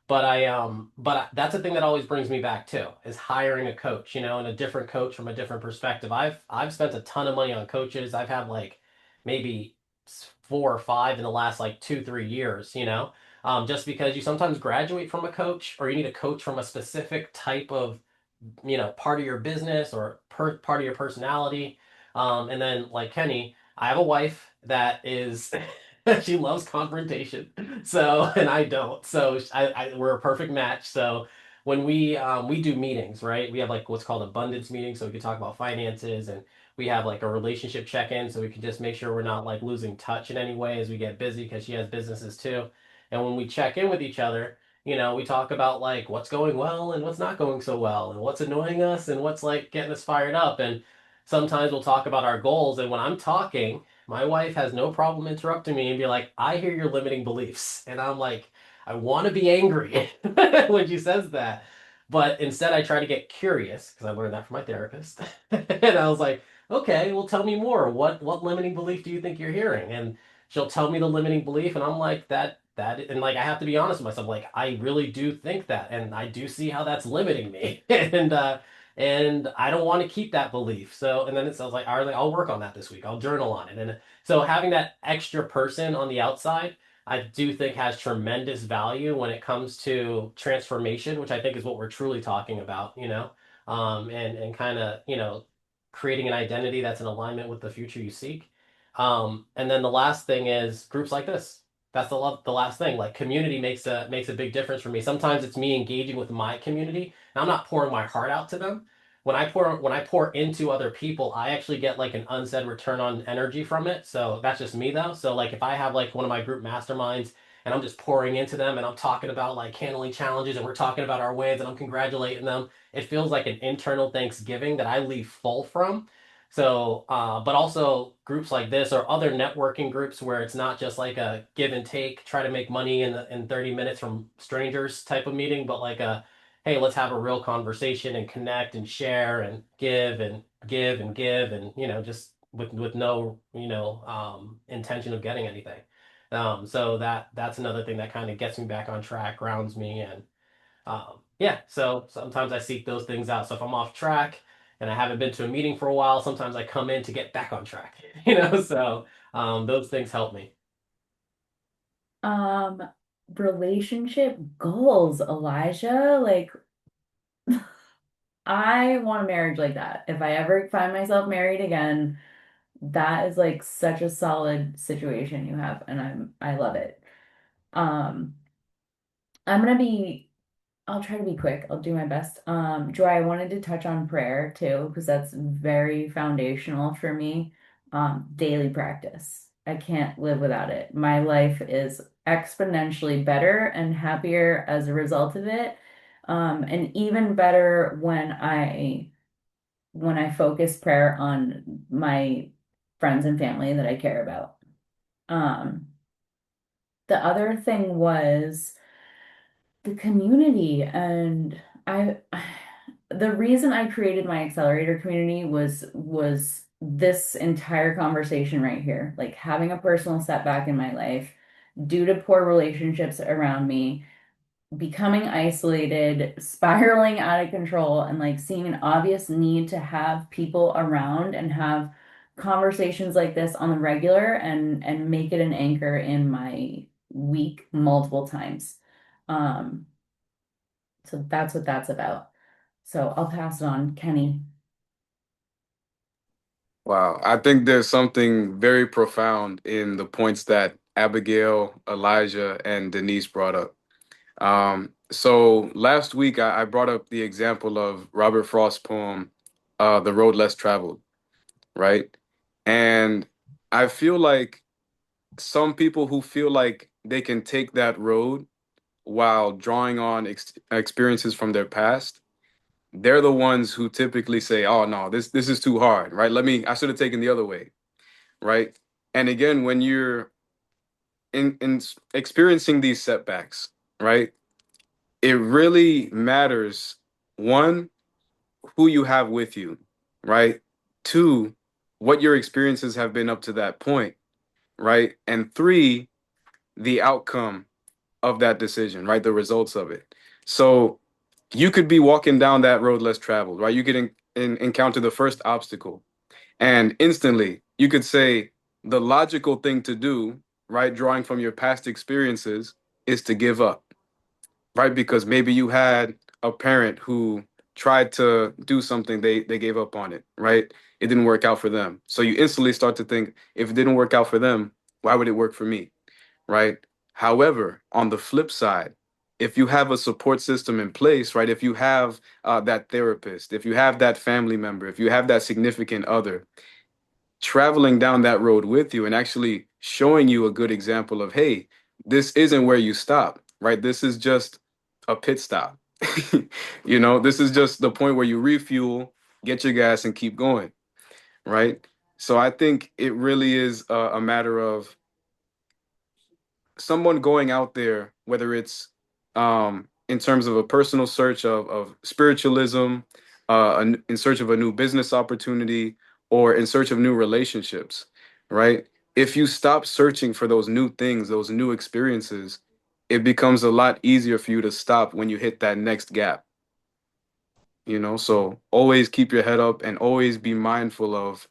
That's the thing that always brings me back too, is hiring a coach, and a different coach from a different perspective. I've spent a ton of money on coaches. I've had like maybe four or five in the last like 2, 3 years, just because you sometimes graduate from a coach, or you need a coach from a specific type of part of your business or part of your personality. And then like Kenny, I have a wife that is she loves confrontation. So, and I don't. So we're a perfect match. So when we do meetings, right? We have like what's called abundance meetings, so we can talk about finances, and we have like a relationship check-in, so we can just make sure we're not like losing touch in any way as we get busy, because she has businesses too. And when we check in with each other, we talk about like what's going well and what's not going so well, and what's annoying us and what's like getting us fired up. And sometimes we'll talk about our goals. And when I'm talking, my wife has no problem interrupting me and be like, I hear your limiting beliefs. And I'm like, I want to be angry when she says that. But instead, I try to get curious, because I learned that from my therapist. And I was like, okay, well, tell me more. What limiting belief do you think you're hearing? And she'll tell me the limiting belief, and I'm like, and like I have to be honest with myself, like I really do think that, and I do see how that's limiting me. And I don't want to keep that belief. So, and then it sounds like, all right, I'll work on that this week. I'll journal on it. And so having that extra person on the outside, I do think has tremendous value when it comes to transformation, which I think is what we're truly talking about, and kind of, creating an identity that's in alignment with the future you seek. And then the last thing is groups like this. That's the last thing. Like community makes a big difference for me. Sometimes it's me engaging with my community, and I'm not pouring my heart out to them. When I pour into other people, I actually get like an unsaid return on energy from it. So that's just me though. So like if I have like one of my group masterminds, and I'm just pouring into them, and I'm talking about like handling challenges, and we're talking about our wins, and I'm congratulating them, it feels like an internal Thanksgiving that I leave full from. So, but also groups like this or other networking groups where it's not just like a give and take, try to make money in 30 minutes from strangers type of meeting, but like a, hey, let's have a real conversation and connect and share and give and give and just with no intention of getting anything. So that's another thing that kind of gets me back on track, grounds me, and yeah. So sometimes I seek those things out. So if I'm off track and I haven't been to a meeting for a while, sometimes I come in to get back on track. So those things help me. Um, Relationship goals, Elijah. Like, I want a marriage like that. If I ever find myself married again, that is like such a solid situation you have, and I love it. Um, I'm gonna be I'll try to be quick. I'll do my best. Joy, I wanted to touch on prayer too, because that's very foundational for me. Daily practice. I can't live without it. My life is exponentially better and happier as a result of it. And even better when I focus prayer on my friends and family that I care about. Um, the other thing was the community, and I the reason I created my accelerator community was this entire conversation right here, like having a personal setback in my life due to poor relationships around me, becoming isolated, spiraling out of control, and like seeing an obvious need to have people around and have conversations like this on the regular and make it an anchor in my week multiple times. Um, so that's what that's about. So I'll pass it on, Kenny. Wow, I think there's something very profound in the points that Abigail, Elijah, and Denise brought up. So last week I brought up the example of Robert Frost's poem, The Road Less Traveled, right? And I feel like some people who feel like they can take that road while drawing on experiences from their past, they're the ones who typically say, "Oh no, this is too hard," right? I should have taken the other way, right? And again, when you're in experiencing these setbacks, right? It really matters, one, who you have with you, right? Two, what your experiences have been up to that point, right? And three, the outcome of that decision, right? The results of it. So you could be walking down that road less traveled, right? You could encounter the first obstacle, and instantly you could say the logical thing to do, right? Drawing from your past experiences, is to give up, right? Because maybe you had a parent who tried to do something, they gave up on it, right? It didn't work out for them. So you instantly start to think, if it didn't work out for them, why would it work for me, right? However, on the flip side, if you have a support system in place, right? If you have that therapist, if you have that family member, if you have that significant other traveling down that road with you and actually showing you a good example of, hey, this isn't where you stop, right? This is just a pit stop. This is just the point where you refuel, get your gas, and keep going, right? So I think it really is a matter of someone going out there, whether it's in terms of a personal search of spiritualism, in search of a new business opportunity, or in search of new relationships, right? If you stop searching for those new things, those new experiences, it becomes a lot easier for you to stop when you hit that next gap, So always keep your head up and always be mindful of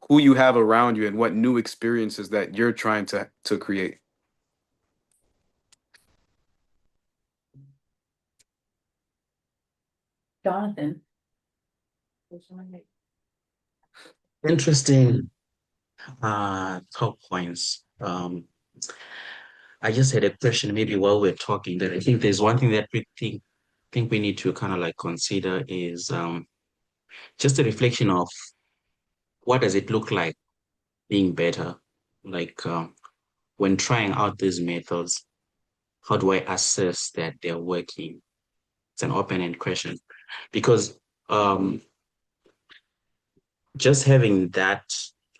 who you have around you and what new experiences that you're trying to create. Jonathan. Interesting top points. I just had a question maybe while we're talking that I think there's one thing that we think we need to kind of like consider is just a reflection of what does it look like being better? Like when trying out these methods, how do I assess that they're working? It's an open-end question because just having that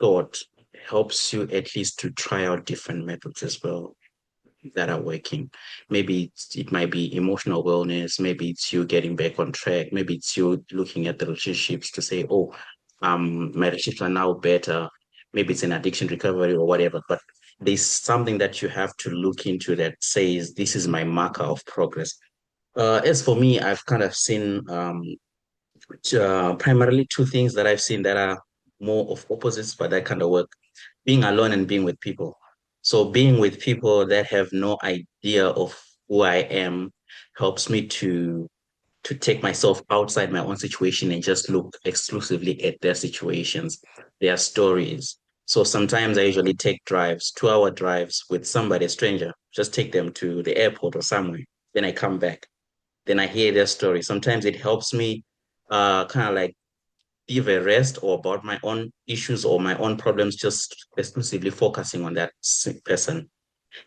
thought helps you at least to try out different methods as well that are working. Maybe it might be emotional wellness, maybe it's you getting back on track, maybe it's you looking at the relationships to say, oh, my relationships are now better. Maybe it's an addiction recovery or whatever, but there's something that you have to look into that says this is my marker of progress. As for me, I've kind of seen primarily two things that I've seen that are more of opposites, but that kind of work: being alone and being with people. So being with people that have no idea of who I am helps me to take myself outside my own situation and just look exclusively at their situations, their stories. So sometimes I usually take drives, 2 hour drives with somebody, a stranger, just take them to the airport or somewhere. Then I come back. Then I hear their story. Sometimes it helps me kind of like give a rest or about my own issues or my own problems, just exclusively focusing on that person.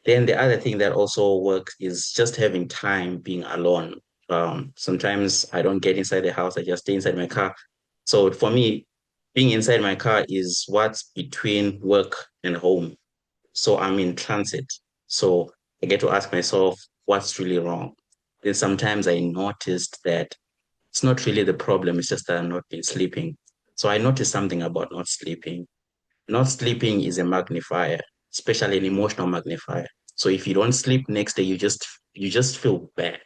Then the other thing that also works is just having time being alone. Sometimes I don't get inside the house, I just stay inside my car. So for me, being inside my car is what's between work and home. So I'm in transit. So I get to ask myself, what's really wrong? Then sometimes I noticed that it's not really the problem, it's just that I'm not been sleeping. So I noticed something about not sleeping. Not sleeping is a magnifier, especially an emotional magnifier. So if you don't sleep next day, you just feel bad.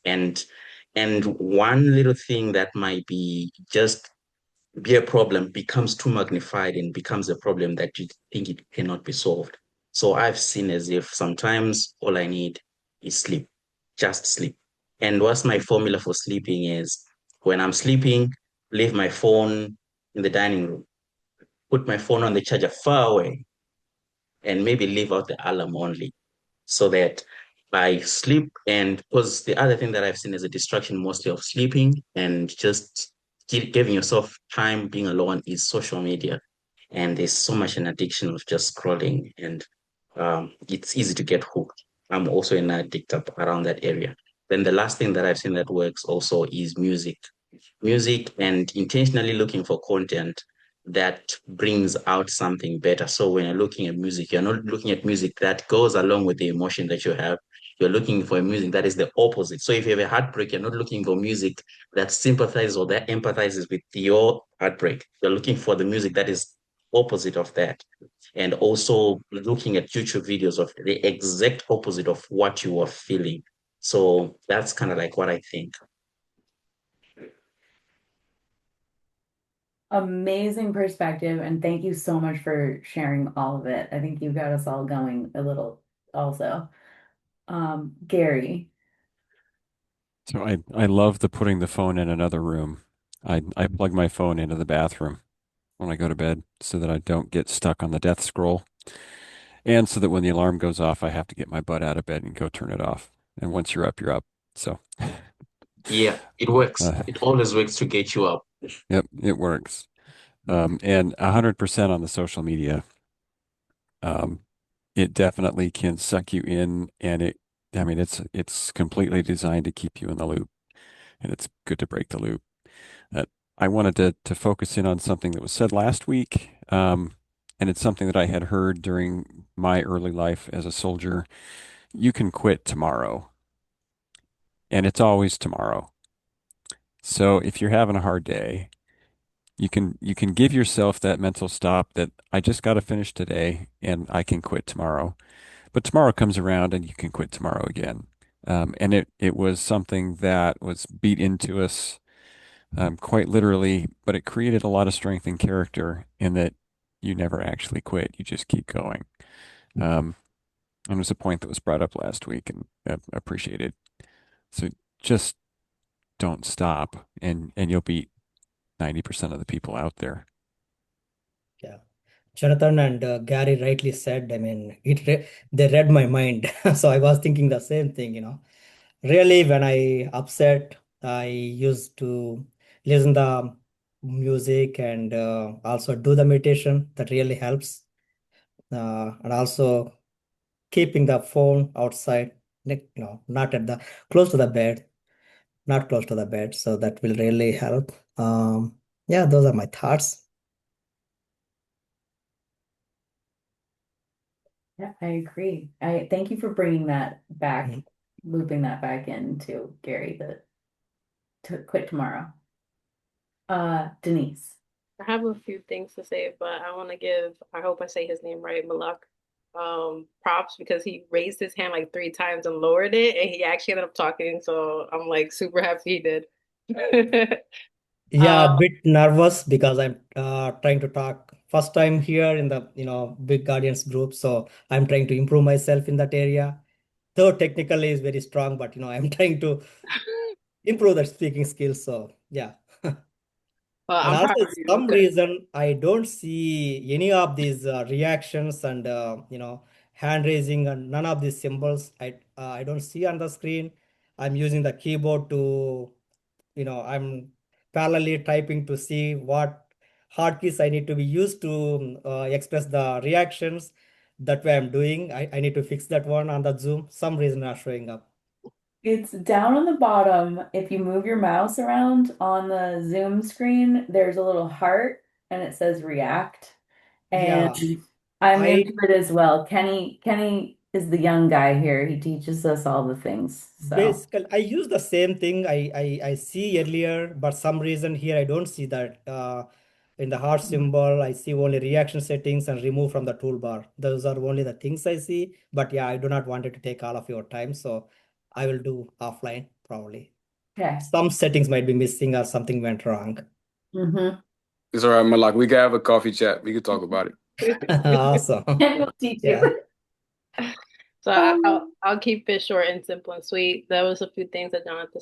And and one little thing that might be just be a problem becomes too magnified and becomes a problem that you think it cannot be solved. So I've seen as if sometimes all I need is sleep, just sleep. And what's my formula for sleeping is when I'm sleeping, leave my phone in the dining room, put my phone on the charger far away, and maybe leave out the alarm only so that I sleep. And because the other thing that I've seen as a distraction mostly of sleeping and just giving yourself time being alone is social media. And there's so much an addiction of just scrolling, and it's easy to get hooked. I'm also an addict around that area. Then the last thing that I've seen that works also is music and intentionally looking for content that brings out something better. So when you're looking at music, you're not looking at music that goes along with the emotion that you have. You're looking for a music that is the opposite. So if you have a heartbreak, you're not looking for music that sympathizes or that empathizes with your heartbreak. You're looking for the music that is opposite of that. And also looking at YouTube videos of the exact opposite of what you are feeling. So that's kind of like what I think. Amazing perspective, and thank you so much for sharing all of it. I think you got us all going a little also. Gary. So I love the putting the phone in another room. I plug my phone into the bathroom when I go to bed so that I don't get stuck on the death scroll. And so that when the alarm goes off, I have to get my butt out of bed and go turn it off. And once you're up, you're up. So, Yeah, it works. uh, It always works to get you up. yep, it works. And 100% on the social media. Um, it definitely can suck you in, and I mean, it's completely designed to keep you in the loop, and it's good to break the loop. Uh, I wanted to focus in on something that was said last week, and it's something that I had heard during my early life as a soldier. You can quit tomorrow, and it's always tomorrow. So if you're having a hard day, you can give yourself that mental stop that I just got to finish today, and I can quit tomorrow. But tomorrow comes around and you can quit tomorrow again. And it was something that was beat into us quite literally, but it created a lot of strength and character in that you never actually quit. You just keep going. Um, and it was a point that was brought up last week and appreciated. So just don't stop and you'll beat 90% of the people out there. Yeah. Jonathan and Gary rightly said, I mean, they read my mind. So I was thinking the same thing. Really, when I upset, I used to listen the music and also do the meditation. That really helps. And also keeping the phone outside, not at the close to the bed, not close to the bed. So that will really help. Yeah, those are my thoughts. Yeah, I agree. I thank you for bringing that back, Mhm. looping that back into Gary, the to quit tomorrow. Denise. I have a few things to say, but I want to give, I hope I say his name right, Malak, props because he raised his hand like 3 times and lowered it, and he actually ended up talking. So I'm like super happy he did. Yeah, Uh, a bit nervous because I'm trying to talk first time here in the big audience group, so I'm trying to improve myself in that area. Though technically is very strong, but I'm trying to improve the speaking skills. So yeah. well, And I'm proud also, of you some because reason I don't see any of these reactions and hand raising and none of these symbols. I don't see on the screen. I'm using the keyboard to I'm parallelly typing to see what hotkeys I need to be used to express the reactions. That way I'm doing. I need to fix that one on the Zoom. Some reason not showing up. It's down on the bottom. If you move your mouse around on the Zoom screen, there's a little heart and it says react. And Yeah, I'm new I to it as well. Kenny is the young guy here. He teaches us all the things. So, basically I use the same thing I see earlier, but some reason here I don't see that. In the heart symbol, I see only reaction settings and remove from the toolbar. Those are only the things I see. But yeah, I do not want it to take all of your time, so I will do offline probably. okay. Some settings might be missing or something went wrong. Mm-hmm. It's all right, Malak. We can have a coffee chat. We can talk about it. Awesome. And we'll teach Yeah. you. so Um, I'll keep it short and simple and sweet. There was a few things that Jonathan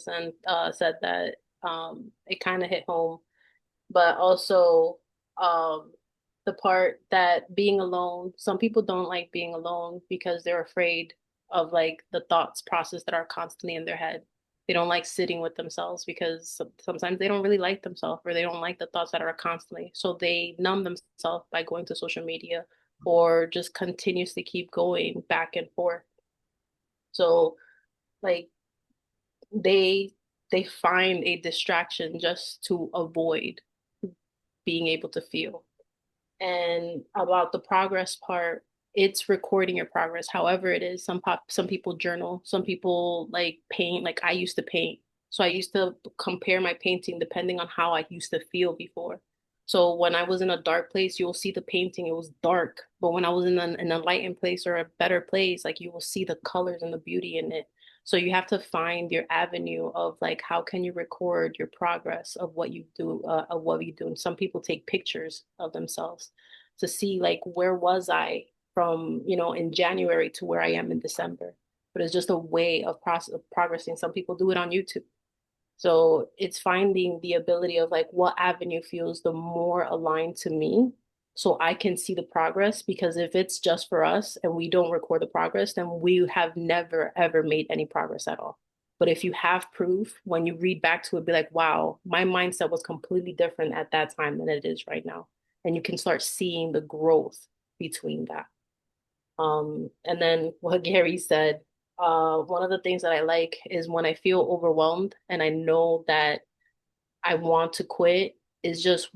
said that it kind of hit home, but also um the part that being alone, some people don't like being alone because they're afraid of like the thoughts process that are constantly in their head. They don't like sitting with themselves because sometimes they don't really like themselves or they don't like the thoughts that are constantly. So they numb themselves by going to social media or just continuously keep going back and forth. So like they they find a distraction just to avoid being able to feel. And about the progress part, it's recording your progress, however it is. Some people journal, some people like paint. Like I used to paint, so I used to compare my painting depending on how I used to feel before. So when I was in a dark place, you will see the painting, it was dark. But when I was in an enlightened place or a better place, like you will see the colors and the beauty in it. So you have to find your avenue of like how can you record your progress of what you do, of what you do. And some people take pictures of themselves to see like where was I from, in January to where I am in December. But it's just a way of process of progressing. Some people do it on YouTube. So it's finding the ability of like what avenue feels the more aligned to me so I can see the progress. Because if it's just for us and we don't record the progress, then we have never ever made any progress at all. But if you have proof, when you read back to it, be like, wow, my mindset was completely different at that time than it is right now. And you can start seeing the growth between that. And then what Gary said, one of the things that I like is when I feel overwhelmed and I know that I want to quit, is just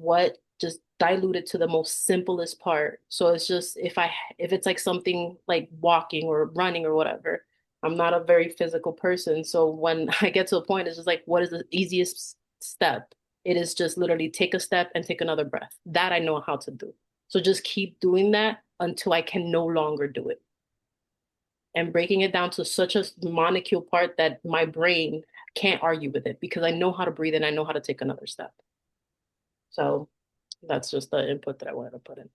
dilute it to the most simplest part. So it's just if it's like something like walking or running or whatever, I'm not a very physical person. So when I get to a point, it's just like, what is the easiest step? It is just literally take a step and take another breath. That I know how to do. So just keep doing that until I can no longer do it and breaking it down to such a molecule part that my brain can't argue with it because I know how to breathe and I know how to take another step. So that's just the input that I wanted to put in.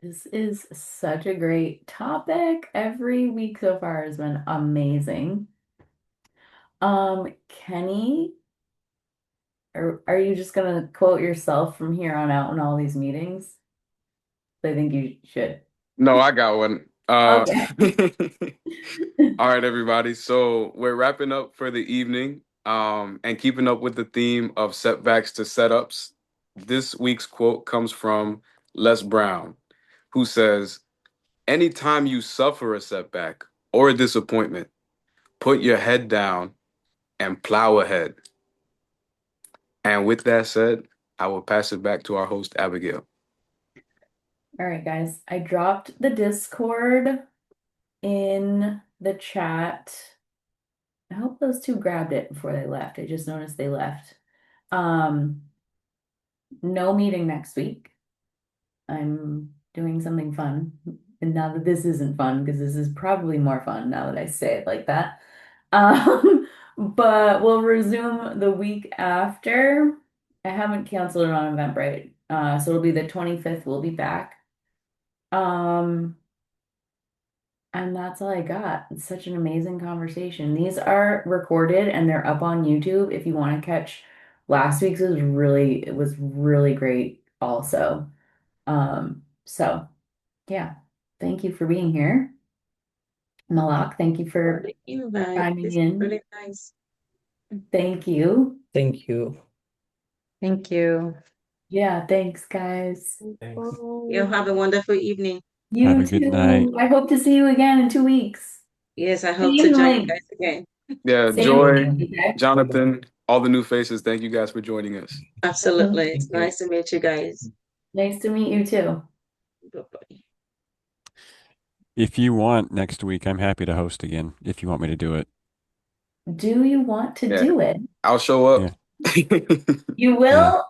this is such a great topic. Every week so far has been amazing. Kenny, are you just gonna quote yourself from here on out in all these meetings? I think you should. No, I got one. Okay. All right, everybody. So we're wrapping up for the evening, and keeping up with the theme of setbacks to setups. This week's quote comes from Les Brown, who says, anytime you suffer a setback or a disappointment, put your head down and plow ahead. And with that said, I will pass it back to our host, Abigail. All right, guys. I dropped the Discord in the chat. I hope those two grabbed it before they left. I just noticed they left. Um, no meeting next week. I'm doing something fun. And now that this isn't fun, because this is probably more fun now that I say it like that. But we'll resume the week after. I haven't canceled it on Eventbrite. So it'll be the 25th, we'll be back. Um, and that's all I got. It's such an amazing conversation. These are recorded and they're up on YouTube if you want to catch last week's. It was really great also. So yeah, thank you for being here. Malak, thank you for Thank you, guys. chiming This is in. really nice. Thank you. Thank you. Thank you. Yeah, thanks, guys. Thanks. You have a wonderful evening. Have You a good night. too. I hope to see you again in 2 weeks. Yes, I hope to Same join you link. guys again. Yeah, Same Joy, link, okay? Jonathan, all the new faces. Thank you guys for joining us. Absolutely. It's Thank you. nice to meet you guys. Nice to meet you too. Bye-bye. If you want next week, I'm happy to host again if you want me to do it. Do you want to Yeah, do it? I'll show Yeah. up. You Yeah. will?